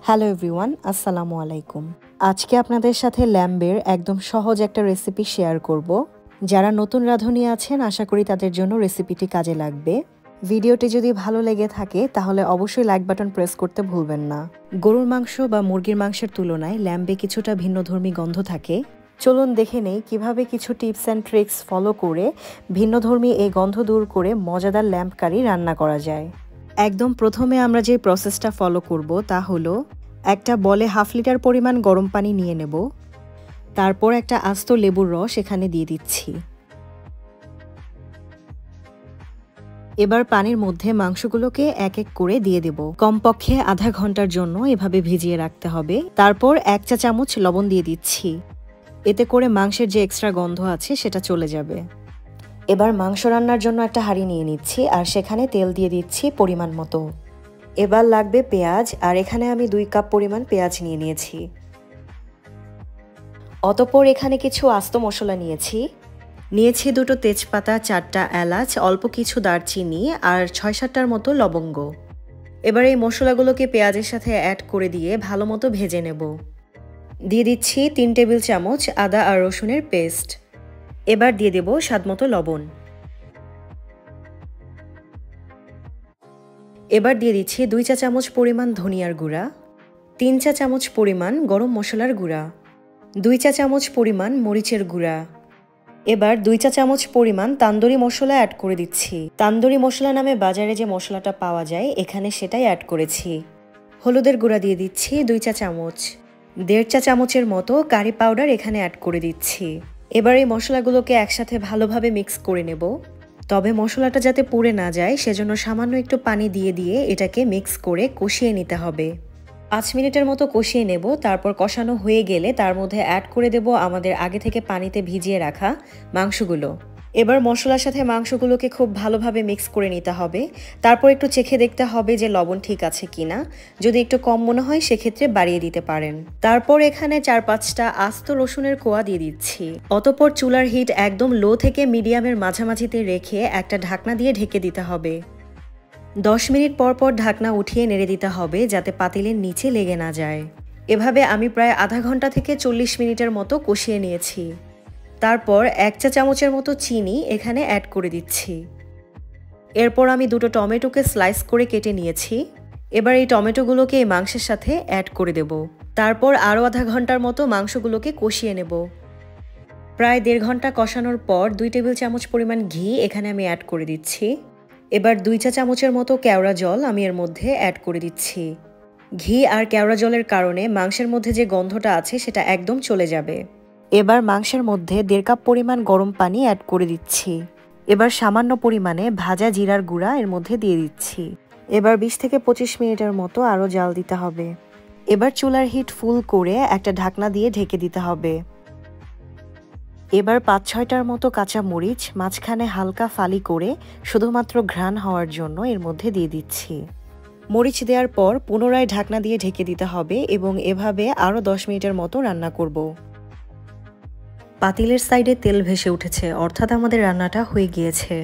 Hello everyone, আসসালামু আলাইকুম। আজকে আপনাদের সাথে ল্যাম্বের একদম সহজ একটা রেসিপি শেয়ার করব। যারা নতুন রাঁধুনি আছেন আশা করি তাদের জন্য রেসিপিটি কাজে লাগবে। ভিডিওটি যদি ভালো লেগে থাকে তাহলে অবশ্যই লাইক বাটন প্রেস করতে ভুলবেন না। গরুর মাংস বা মুরগির মাংসের তুলনায় ল্যাম্বে কিছুটা ভিন্নধর্মী গন্ধ থাকে। চলুন দেখে নেই কিভাবে কিছু টিপস অ্যান্ড ট্রিক্স ফলো করে ভিন্নধর্মী এই গন্ধ দূর করে মজাদার ল্যাম্ব কারি রান্না করা যায়। একদম প্রথমে আমরা যে প্রসেসটা ফলো করব তা হলো একটা বলে 1/2 লিটার পরিমাণ গরম পানি নিয়ে নেব। তারপর একটা আস্ত লেবুর রস এখানে দিয়ে দিচ্ছি। এবার পানির মধ্যে মাংসগুলোকে এক এক করে দিয়ে দেব। কমপক্ষে আধা ঘন্টার জন্য এভাবে ভিজিয়ে রাখতে হবে। তারপর 1 চা চামচ লবণ দিয়ে দিচ্ছি। এতে করে মাংসের যে এক্সট্রা গন্ধ আছে সেটা চলে যাবে। এবার মাংস রান্নার জন্য একটা হাঁড়ি নিয়ে নিচ্ছি আর সেখানে তেল দিয়ে দিচ্ছি পরিমাণ মতো। এবার লাগবে পেঁয়াজ, আর এখানে আমি 2 কাপ পরিমাণ পেঁয়াজ নিয়ে নিয়েছি। অতঃপর এখানে কিছু আস্ত মশলা নিয়েছি 2টো তেজপাতা, 4টা এলাচ, অল্প কিছু দারচিনি আর 6-7টার মতো লবঙ্গ। এবার এই মশলাগুলোকে পেঁয়াজের সাথে অ্যাড করে দিয়ে ভালো মতো ভেজে নেব। দিয়ে দিচ্ছি 3 টেবিল চামচ আদা আর রসুনের পেস্ট। এবার দিয়ে দেব স্বাদমতো লবণ। এবার দিয়ে দিচ্ছি 2 চা চামচ পরিমাণ ধনিয়ার গুঁড়া, 3 চা চামচ পরিমাণ গরম মশলার গুঁড়া, 2 চা চামচ পরিমাণ মরিচের গুঁড়া। এবার 2 চা চামচ পরিমাণ তান্দুরি মশলা অ্যাড করে দিচ্ছি। তান্দুরি মশলা নামে বাজারে যে মশলাটা পাওয়া যায় এখানে সেটাই অ্যাড করেছি। হলুদের গুঁড়া দিয়ে দিচ্ছি 2 চা চামচ, 1.5 চা চামচের মতো কারি পাউডার এখানে অ্যাড করে দিচ্ছি। এবার এই মশলাগুলোকে একসাথে ভালোভাবে মিক্স করে নেব। তবে মশলাটা যাতে পুড়ে না যায় সেজন্য সামান্য একটু পানি দিয়ে এটাকে মিক্স করে কষিয়ে নিতে হবে। 5 মিনিটের মতো কষিয়ে নেব। তারপর কষানো হয়ে গেলে তার মধ্যে অ্যাড করে দেব আমাদের আগে থেকে পানিতে ভিজিয়ে রাখা মাংসগুলো। এবার মশলার সাথে মাংসগুলোকে খুব ভালোভাবে মিক্স করে নিতে হবে। তারপর একটু চেখে দেখতে হবে যে লবণ ঠিক আছে কিনা। যদি একটু কম মনে হয় সেক্ষেত্রে বাড়িয়ে দিতে পারেন। তারপর এখানে 4-5টা আস্ত রসুনের কোয়া দিয়ে দিচ্ছি। অতঃপর চুলার হিট একদম লো থেকে মিডিয়ামের মাঝামাঝিতে রেখে একটা ঢাকনা দিয়ে ঢেকে দিতে হবে। 10 মিনিট পর পর ঢাকনা উঠিয়ে নেড়ে দিতে হবে যাতে পাতিলের নিচে লেগে না যায়। এভাবে আমি প্রায় আধা ঘন্টা থেকে 40 মিনিটের মতো কষিয়ে নিয়েছি। তারপর 1 চা চামচের মতো চিনি এখানে অ্যাড করে দিচ্ছি। এরপর আমি 2টো টমেটোকে স্লাইস করে কেটে নিয়েছি। এবার এই টমেটোগুলোকে এই মাংসের সাথে অ্যাড করে দেব। তারপর আরও আধা ঘন্টার মতো মাংসগুলোকে কষিয়ে নেব। প্রায় 1.5 ঘন্টা কষানোর পর 2 টেবিল চামচ পরিমাণ ঘি এখানে আমি অ্যাড করে দিচ্ছি। এবার 2 চা চামচের মতো কেওড়া জল আমি এর মধ্যে অ্যাড করে দিচ্ছি। ঘি আর কেওড়া জলের কারণে মাংসের মধ্যে যে গন্ধটা আছে সেটা একদম চলে যাবে। এবার মাংসের মধ্যে 1.5 কাপ পরিমাণ গরম পানি অ্যাড করে দিচ্ছি। এবার সামান্য পরিমাণে ভাজা জিরার গুঁড়া এর মধ্যে দিয়ে দিচ্ছি। এবার 20 থেকে 25 মিনিটের মতো আরও জাল দিতে হবে। এবার চুলার হিট ফুল করে একটা ঢাকনা দিয়ে ঢেকে দিতে হবে। এবার 5-6টার মতো কাঁচা মরিচ মাঝখানে হালকা ফালি করে শুধুমাত্র ঘ্রাণ হওয়ার জন্য এর মধ্যে দিয়ে দিচ্ছি। মরিচ দেওয়ার পর পুনরায় ঢাকনা দিয়ে ঢেকে দিতে হবে এবং এভাবে আরও 10 মিনিটের মতো রান্না করব। পাতিলের সাইডে তেল ভেসে উঠেছে, অর্থাৎ আমাদের রান্নাটা হয়ে গিয়েছে।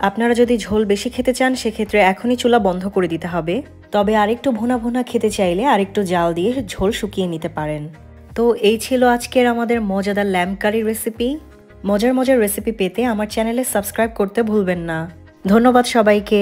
আপনারা যদি ঝোল বেশি খেতে চান সেক্ষেত্রে এখনই চুলা বন্ধ করে দিতে হবে। তবে আরেকটু ভুনা ভুনা খেতে চাইলে আরেকটু জাল দিয়ে ঝোল শুকিয়ে নিতে পারেন। তো এই ছিল আজকের আমাদের মজাদার ল্যাম্ব কারি রেসিপি। মজার রেসিপি পেতে আমার চ্যানেলে সাবস্ক্রাইব করতে ভুলবেন না। ধন্যবাদ সবাইকে।